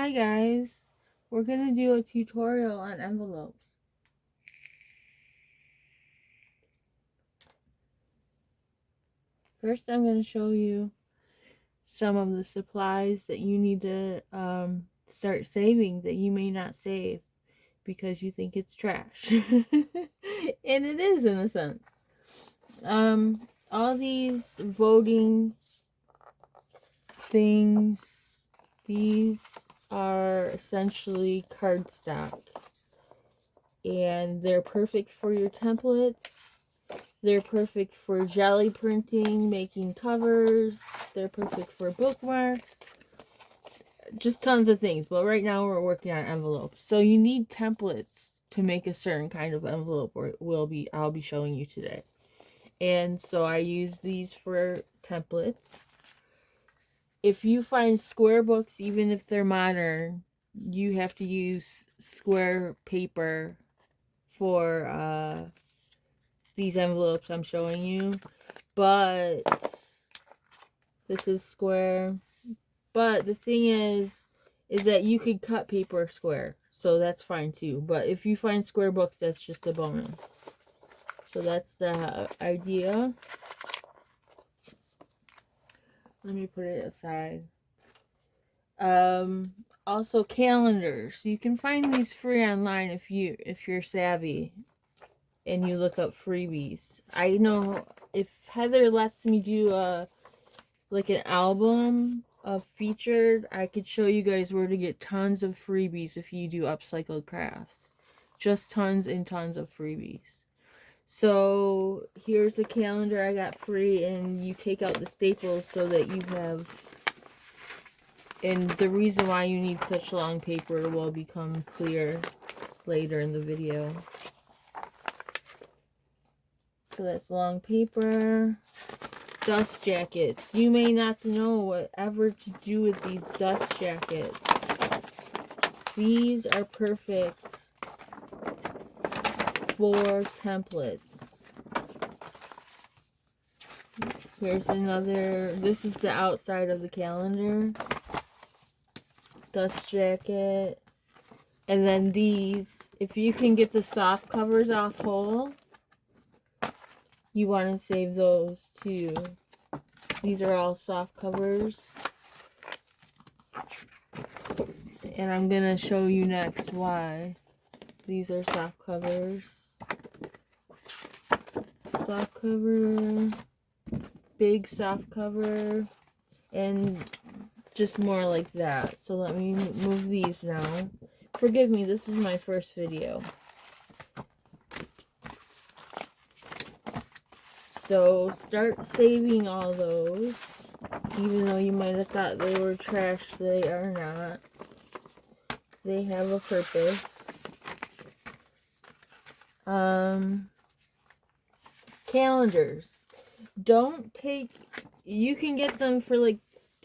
Hi guys, we're going to do a tutorial on envelopes. First I'm going to show you some of the supplies that you need to start saving that you may not save because you think it's trash. And it is in a sense. All these voting things, these are essentially cardstock. And they're perfect for your templates. They're perfect for jelly printing, making covers. They're perfect for bookmarks. Just tons of things. But right now we're working on envelopes. So you need templates to make a certain kind of envelope I'll be showing you today. And so I use these for templates. If you find square books, even if they're modern, you have to use square paper for these envelopes I'm showing you. But this is square. But the thing is that you could cut paper square, so that's fine too. But if you find square books, that's just a bonus. So that's the idea. Let me put it aside. Also calendars. You can find these free online if you're savvy and you look up freebies. I know if Heather lets me do like an album of featured, I could show you guys where to get tons of freebies if you do upcycled crafts. Just tons and tons of freebies. So here's a calendar I got free, and you take out the staples so that you have, and the reason why you need such long paper will become clear later in the video. So that's long paper. Dust jackets. You may not know whatever to do with these dust jackets. These are perfect for templates. Here's another. This is the outside of the calendar. Dust jacket. And then these, if you can get the soft covers off whole, you want to save those too. These are all soft covers. And I'm going to show you next why. These are soft covers. Soft cover. Big soft cover. And just more like that. So let me move these now. Forgive me, this is my first video. So start saving all those. Even though you might have thought they were trash, they are not. They have a purpose. Calendars. You can get them for like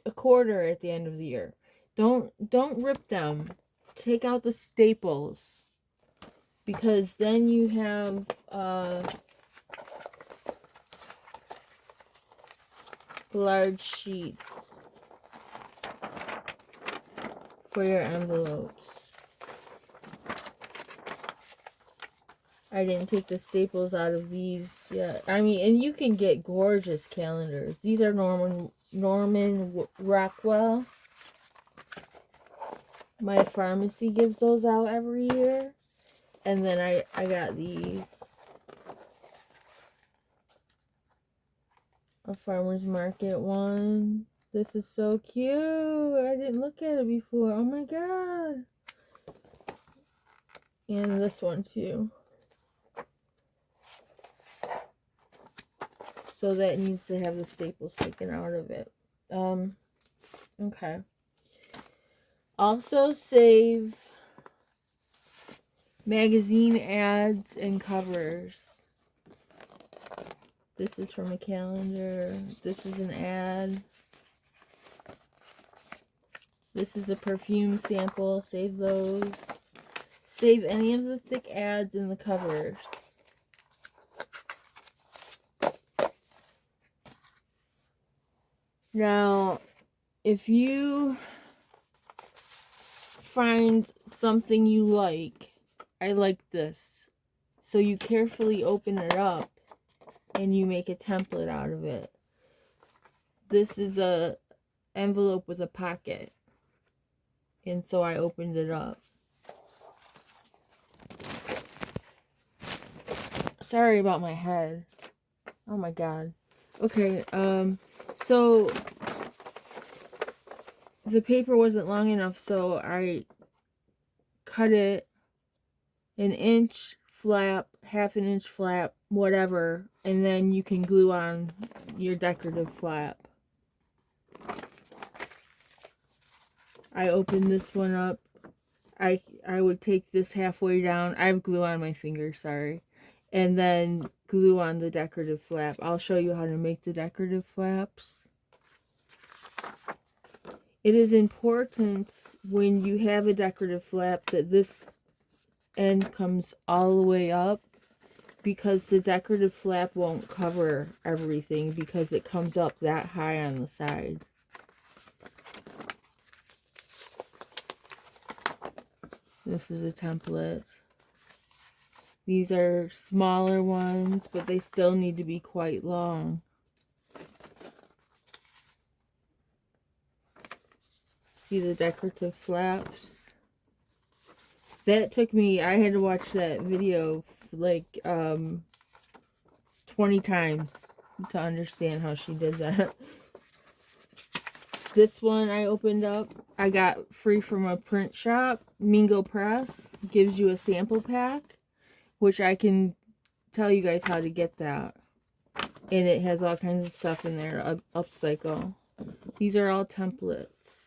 a quarter at the end of the year. Don't rip them. Take out the staples. Because then you have large sheets for your envelopes. I didn't take the staples out of these yet. I mean, and you can get gorgeous calendars. These are Norman Rockwell. My pharmacy gives those out every year. And then I got these. A farmer's market one. This is so cute. I didn't look at it before. Oh my god. And this one too. So that needs to have the staples taken out of it. Okay. Also save magazine ads and covers. This is from a calendar. This is an ad. This is a perfume sample. Save those. Save any of the thick ads in the covers. Now, if you find something you like. I like this. So you carefully open it up and you make a template out of it. This is a envelope with a pocket. And so I opened it up. Sorry about my head. Oh my god. Okay, so the paper wasn't long enough, so I cut it an inch flap, half an inch flap, whatever, and then you can glue on your decorative flap. I opened this one up. I would take this halfway down. I have glue on my finger, sorry. And then glue on the decorative flap. I'll show you how to make the decorative flaps. It is important when you have a decorative flap that this end comes all the way up, because the decorative flap won't cover everything because it comes up that high on the side. This is a template. These are smaller ones, but they still need to be quite long. See the decorative flaps? That took me, I had to watch that video like 20 times to understand how she did that. This one I opened up, I got free from a print shop. Mingo Press gives you a sample pack, which I can tell you guys how to get that. And it has all kinds of stuff in there to upcycle. These are all templates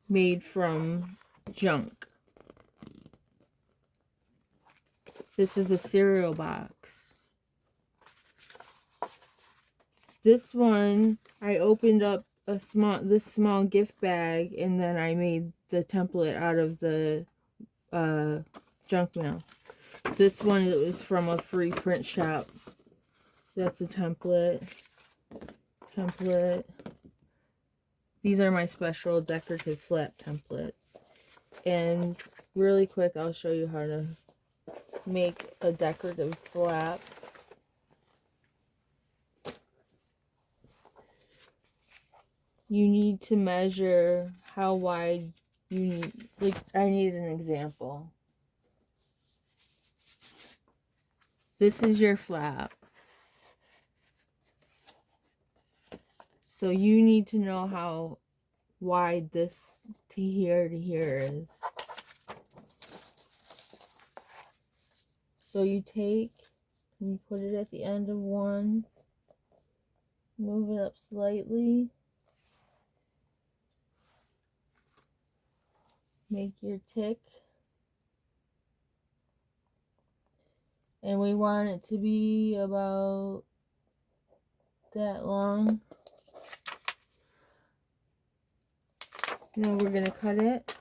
made from junk. This is a cereal box. This one, I opened up this small gift bag, and then I made the template out of the junk mail. This one, it was from a free print shop. That's a template. These are my special decorative flap templates. And really quick, I'll show you how to make a decorative flap. You need to measure how wide you need. Like, I need an example. This is your flap. So you need to know how wide this to here is. So you take and you put it at the end of one, move it up slightly, make your tick, and we want it to be about that long. Now we're going to cut it.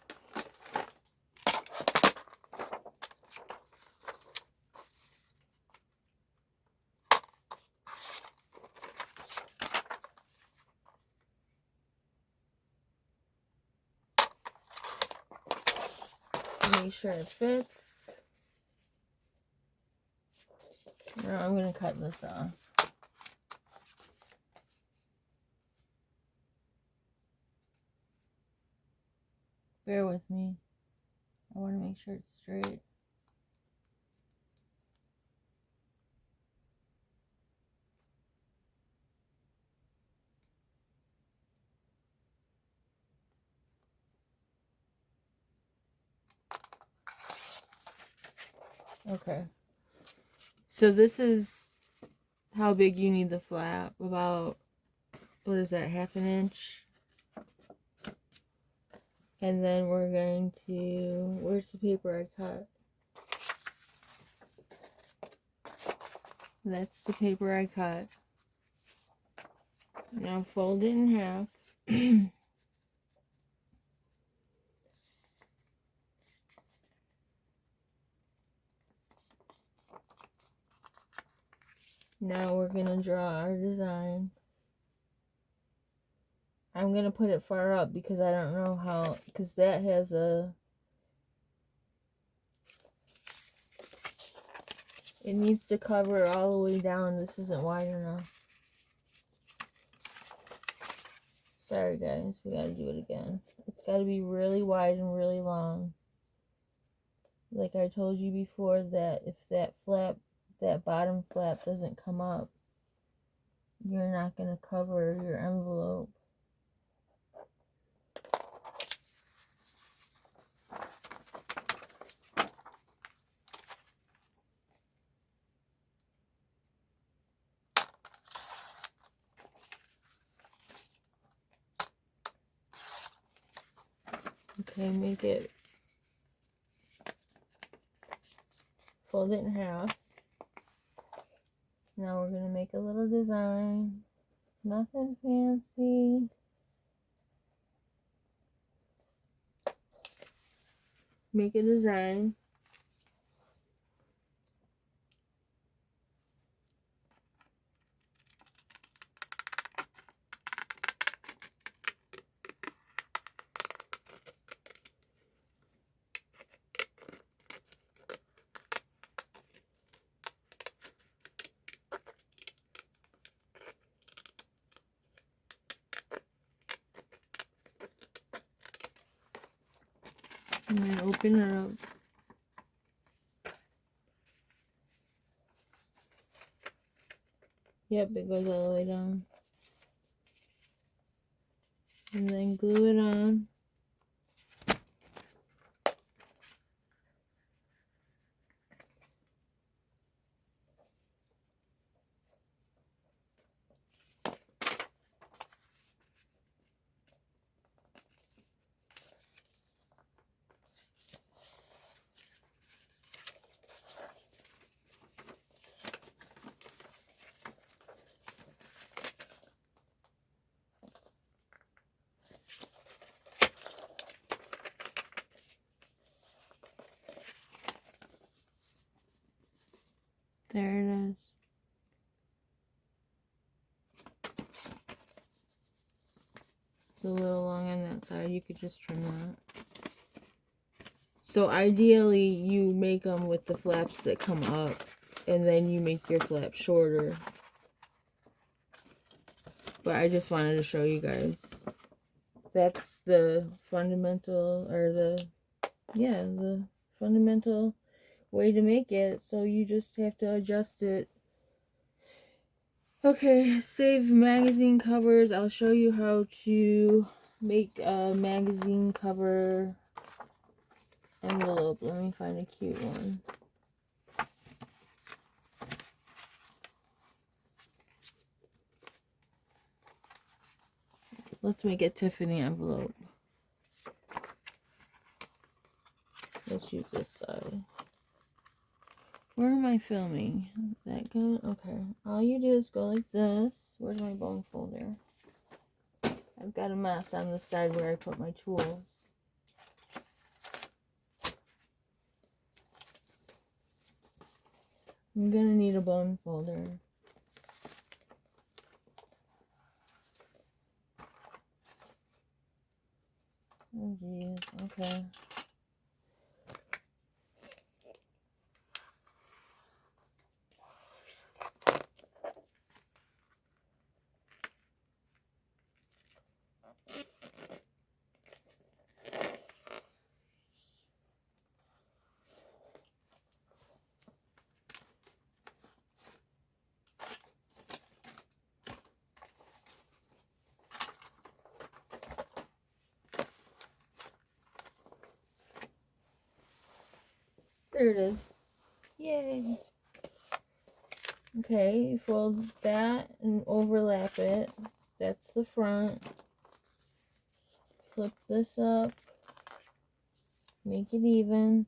Make sure it fits. Now I'm going to cut this off. Bear with me. I want to make sure it's straight. Okay. So this is how big you need the flap. About, what is that, half an inch? And then we're going to, where's the paper I cut? That's the paper I cut. Now fold it in half. Now we're going to draw our design. I'm going to put it far up because I don't know how, because that has a, it needs to cover all the way down. This isn't wide enough. Sorry guys, we gotta do it again. It's gotta be really wide and really long. Like I told you before, that if that flap, that bottom flap doesn't come up, you're not gonna cover your envelope. Okay, make it, fold it in half. Now we're gonna make a little design. Nothing fancy. Make a design. And then open it up. Yep, it goes all the way down. And then glue it on. There it is. It's a little long on that side. You could just trim that. So ideally, you make them with the flaps that come up, and then you make your flap shorter. But I just wanted to show you guys. That's the fundamental, or the fundamental way to make it. So you just have to adjust it. Okay, save magazine covers. I'll show you how to make a magazine cover envelope. Let me find a cute one. Let's make a Tiffany envelope. Let's use this side. Where am I filming? That good? Okay. All you do is go like this. Where's my bone folder? I've got a mess on the side where I put my tools. I'm gonna need a bone folder. Oh geez, okay. There it is. Yay. Okay, fold that and overlap it. That's the front. Flip this up. Make it even.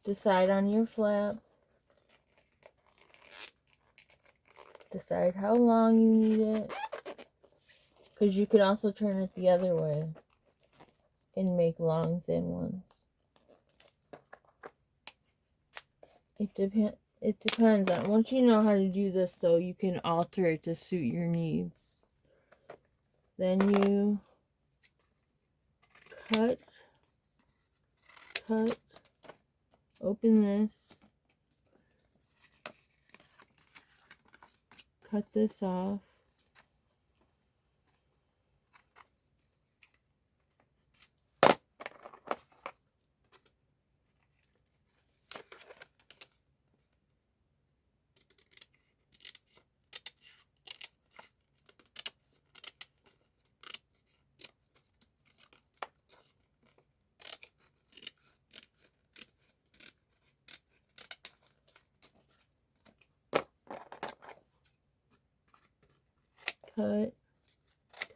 Decide on your flap. Decide how long you need it. Because you can also turn it the other way and make long, thin ones. it depends on, once you know how to do this though, you can alter it to suit your needs. Then you cut, open this, cut this off,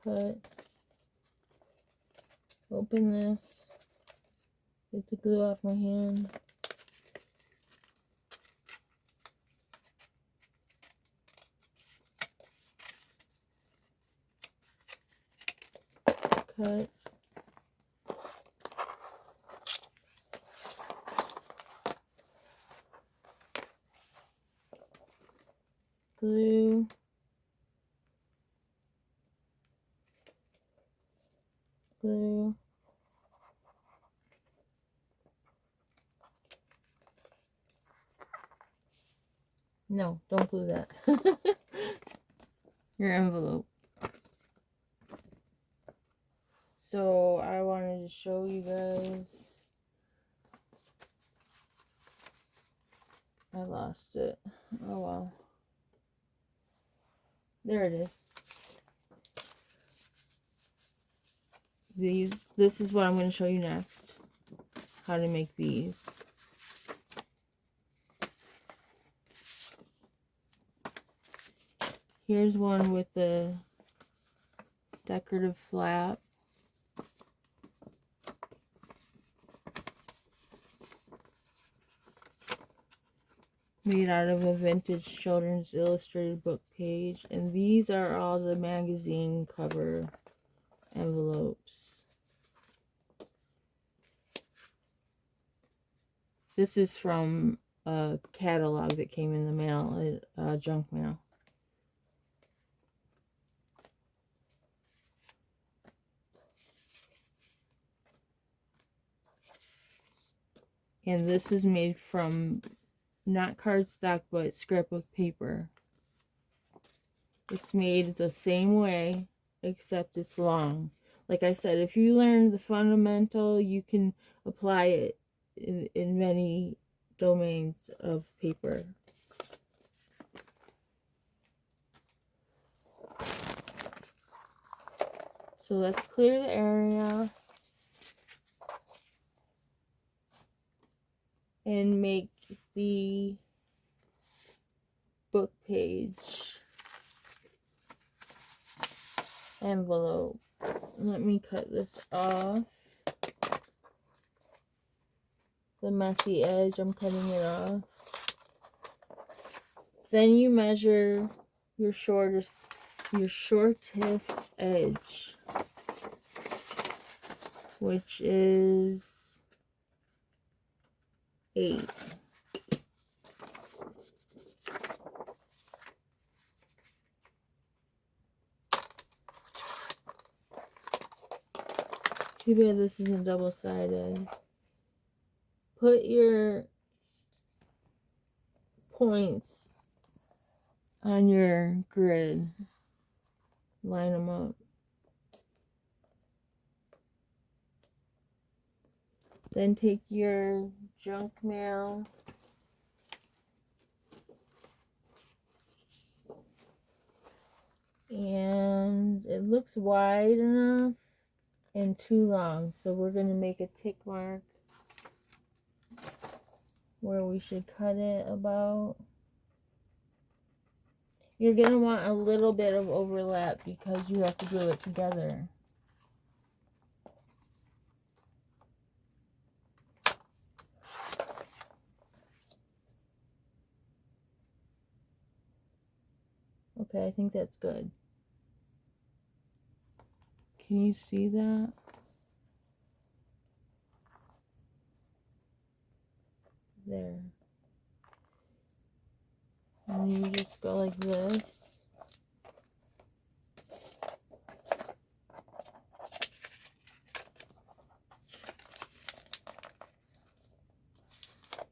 cut, open this, get the glue off my hand, cut, glue, glue, no, don't glue that. Your envelope. So I wanted to show you guys. I lost it. Oh well. There it is. This is what I'm going to show you next. How to make these. Here's one with the decorative flap. Made out of a vintage children's illustrated book page. And these are all the magazine cover envelopes. This is from a catalog that came in the mail, junk mail. And this is made from not cardstock but scrapbook paper. It's made the same way except it's long. Like I said, if you learn the fundamental, you can apply it in many domains of paper. So let's clear the area and make the book page envelope. Let me cut this off. The messy edge, I'm cutting it off. Then you measure your shortest edge, which is 8. Too bad this isn't double-sided. Put your points on your grid. Line them up. Then take your junk mail and it looks wide enough and too long, so we're going to make a tick mark where we should cut it about. You're going to want a little bit of overlap because you have to glue it together. Okay, I think that's good. Can you see that? There. And you just go like this.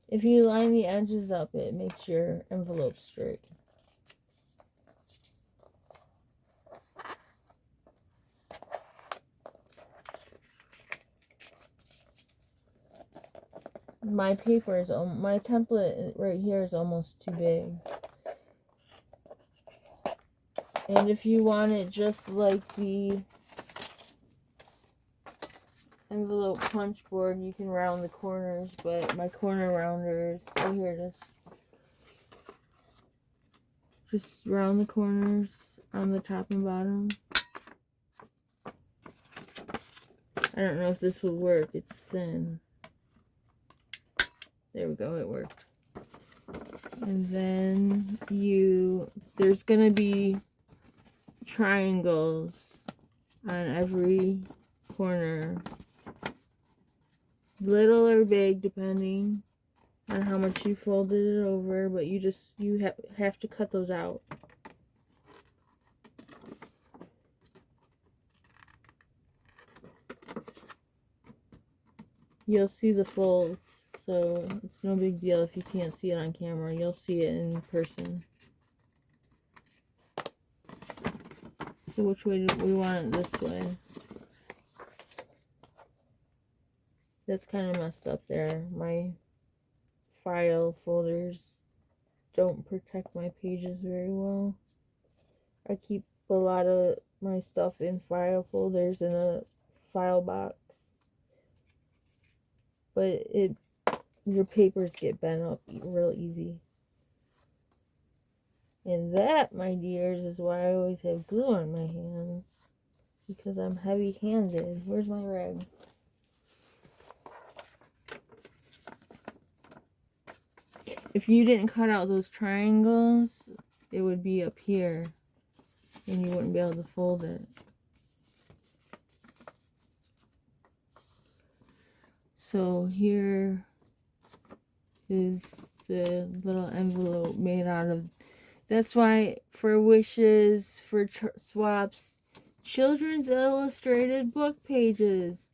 If you line the edges up, it makes your envelope straight. My paper is, my template right here is almost too big. And if you want it just like the envelope punch board, you can round the corners, but my corner rounders, oh here it is. Just round the corners on the top and bottom. I don't know if this will work, it's thin. There we go, it worked. And then there's gonna be triangles on every corner. Little or big, depending on how much you folded it over, but you have to cut those out. You'll see the folds, so it's no big deal if you can't see it on camera. You'll see it in person. So which way do we want it? This way. That's kind of messed up there. My file folders don't protect my pages very well. I keep a lot of my stuff in file folders in a file box. But your papers get bent up real easy. And that, my dears, is why I always have glue on my hands. Because I'm heavy-handed. Where's my rag? If you didn't cut out those triangles, it would be up here. And you wouldn't be able to fold it. So here is the little envelope made out of. That's why for wishes, for swaps, children's illustrated book pages,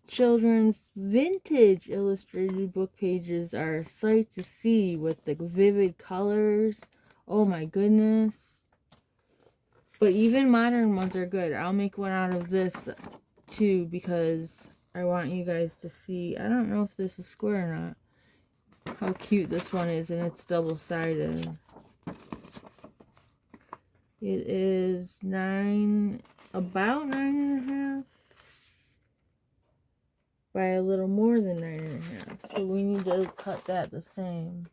children's vintage illustrated book pages are a sight to see with the vivid colors. Oh my goodness. But even modern ones are good. I'll make one out of this too because I want you guys to see. I don't know if this is square or not. How cute this one is, and it's double-sided. It is about 9.5 by a little more than 9.5. So we need to cut that the same.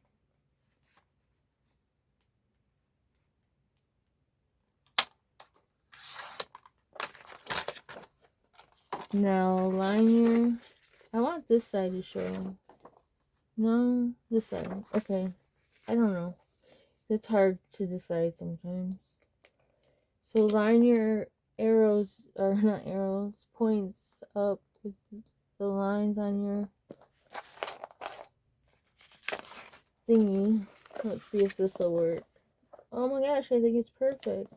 Now line your, I want this side to show. No, this side. Okay. I don't know. It's hard to decide sometimes. So line your arrows, or not arrows, points up with the lines on your thingy. Let's see if this will work. Oh my gosh, I think it's perfect.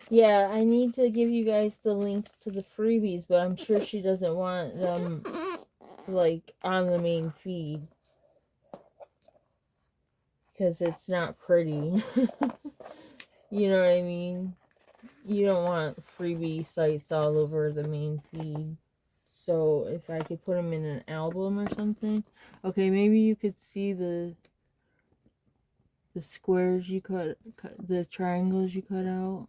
Yeah, I need to give you guys the links to the freebies, but I'm sure she doesn't want them, like, on the main feed. Because it's not pretty. You know what I mean? You don't want freebie sites all over the main feed. So, if I could put them in an album or something. Okay, maybe you could see the squares you cut, the triangles you cut out.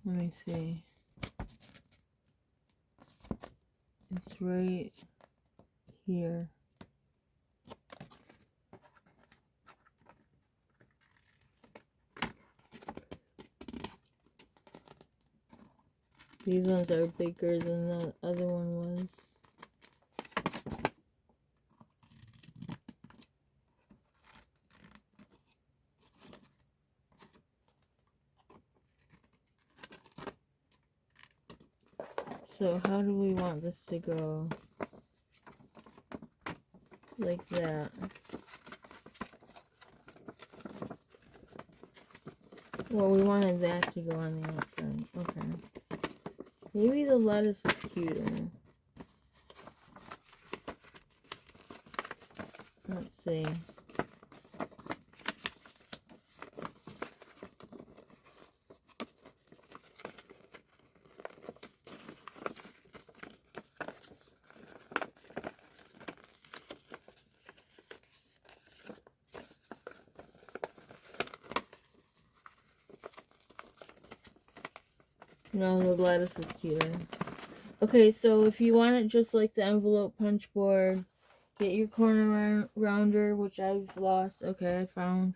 Let me see. It's right here. These ones are bigger than the other one was. So how do we want this to go? Like that. Well, we wanted that to go on the outside. Okay. Maybe the lettuce is cuter. Let's see. No, the lettuce is cuter. Okay, so if you want it just like the envelope punch board, get your corner rounder, which I've lost. Okay, I found.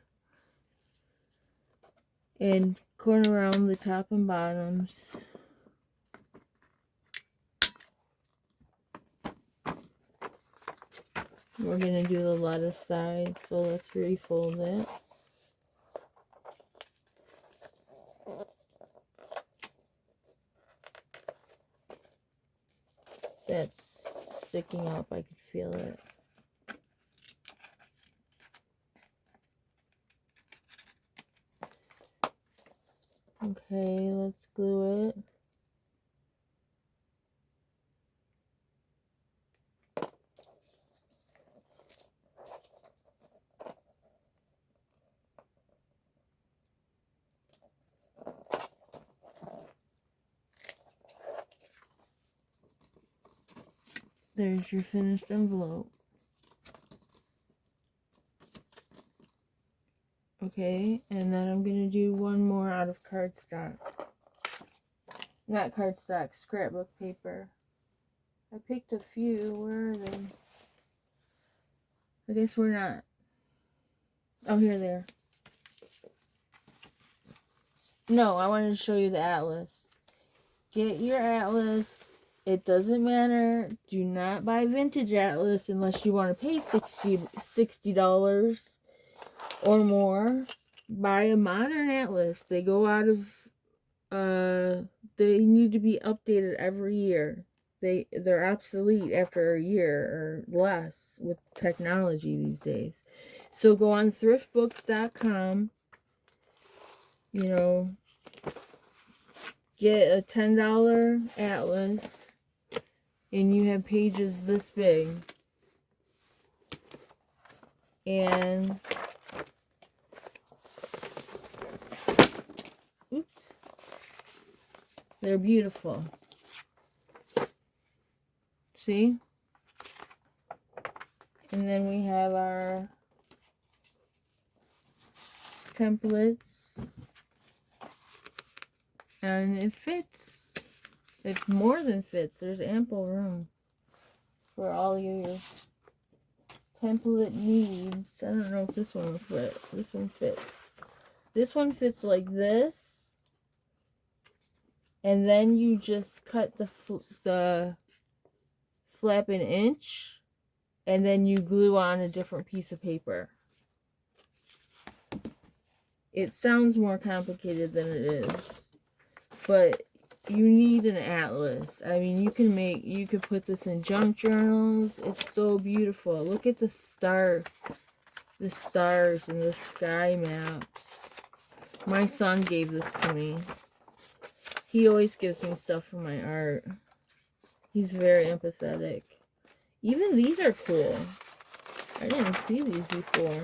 And corner around the top and bottoms. We're going to do the lettuce side, so let's refold it. That's sticking up, I could feel it. Okay, let's glue it. There's your finished envelope. Okay, and then I'm going to do one more out of cardstock. Not cardstock, scrapbook paper. I picked a few. Where are they? I guess we're not. Oh, here they are. No, I wanted to show you the atlas. Get your atlas. It doesn't matter. Do not buy vintage atlas unless you want to pay $60 or more. Buy a modern atlas. They go out of they need to be updated every year. They're obsolete after a year or less with technology these days. So go on thriftbooks.com. You know, get a $10 atlas and you have pages this big. And oops. They're beautiful. See? And then we have our templates. And it fits. It more than fits. There's ample room for all your template needs. I don't know if this one will fit. This one fits. This one fits like this. And then you just cut the flap an inch. And then you glue on a different piece of paper. It sounds more complicated than it is. But you need an atlas. I mean, you could put this in junk journals. It's so beautiful. Look at the stars and the sky maps. My son gave this to me. He always gives me stuff for my art. He's very empathetic. Even these are cool. I didn't see these before.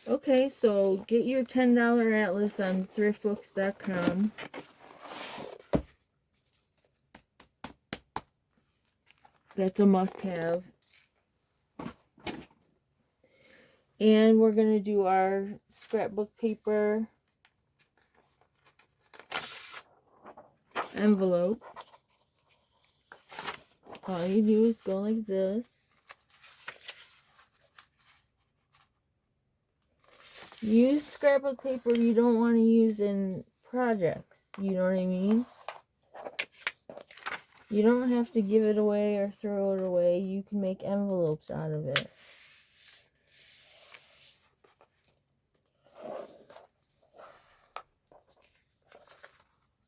Okay, so get your $10 atlas on thriftbooks.com. That's a must-have. And we're going to do our scrapbook paper envelope. All you do is go like this. Use scrapbook paper you don't want to use in projects. You know what I mean? You don't have to give it away or throw it away. You can make envelopes out of it.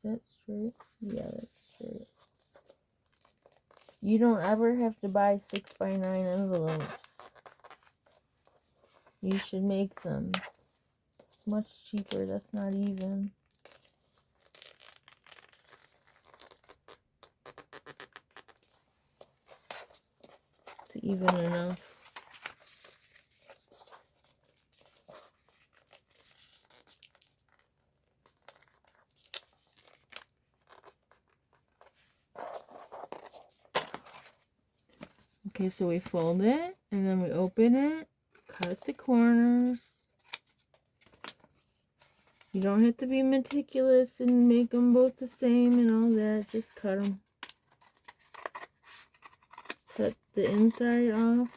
Is that straight? Yeah, that's straight. You don't ever have to buy 6x9 envelopes. You should make them. It's much cheaper. That's not even. It's even enough. Okay, so we fold it, and then we open it, cut the corners. You don't have to be meticulous and make them both the same and all that. Just cut them. Cut the inside off.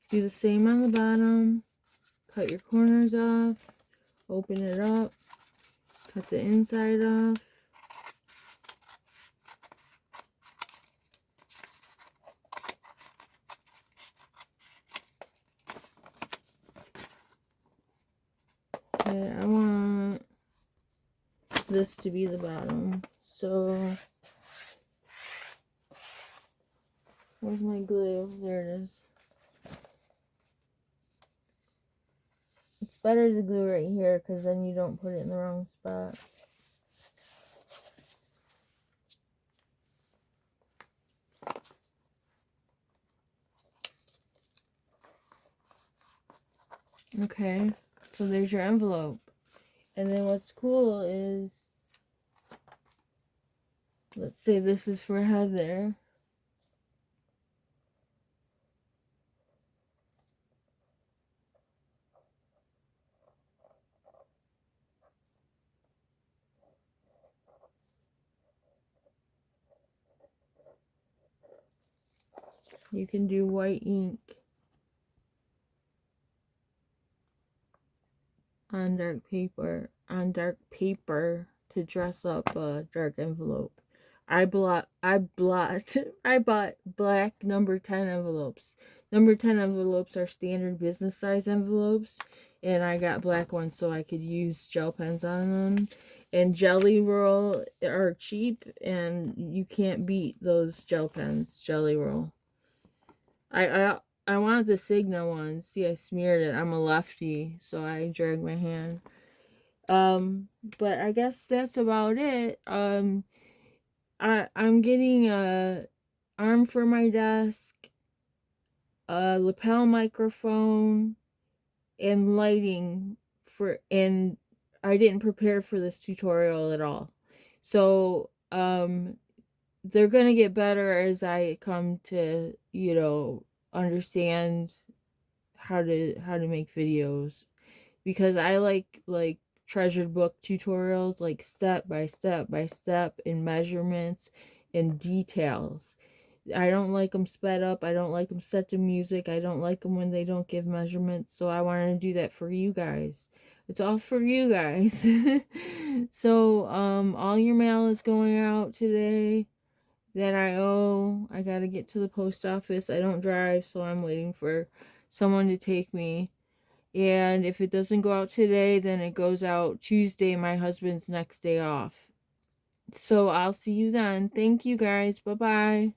Do the same on the bottom. Cut your corners off. Open it up. Cut the inside off. Okay, I want this to be the bottom. So, where's my glue? There it is. It's better to glue right here because then you don't put it in the wrong spot. Okay, so there's your envelope. And then what's cool is, let's say this is for Heather. You can do white ink on dark paper to dress up a dark envelope. I bought black number 10 envelopes. Number 10 envelopes are standard business size envelopes, and I got black ones so I could use gel pens on them. And Jelly Roll are cheap, and you can't beat those gel pens, Jelly Roll. I wanted the Signa ones. See, I smeared it. I'm a lefty, so I dragged my hand. But I guess that's about it. I'm getting a arm for my desk, a lapel microphone, and lighting and I didn't prepare for this tutorial at all. So, they're gonna get better as I come to, understand how to make videos, because I like treasured book tutorials, like step by step by step, in measurements and details. I don't like them sped up. I don't like them set to music. I don't like them when they don't give measurements. So I wanted to do that for you guys. It's all for you guys. So all your mail is going out today that I owe. I gotta get to the post office. I don't drive, so I'm waiting for someone to take me. And if it doesn't go out today, then it goes out Tuesday, my husband's next day off. So I'll see you then. Thank you guys. Bye-bye.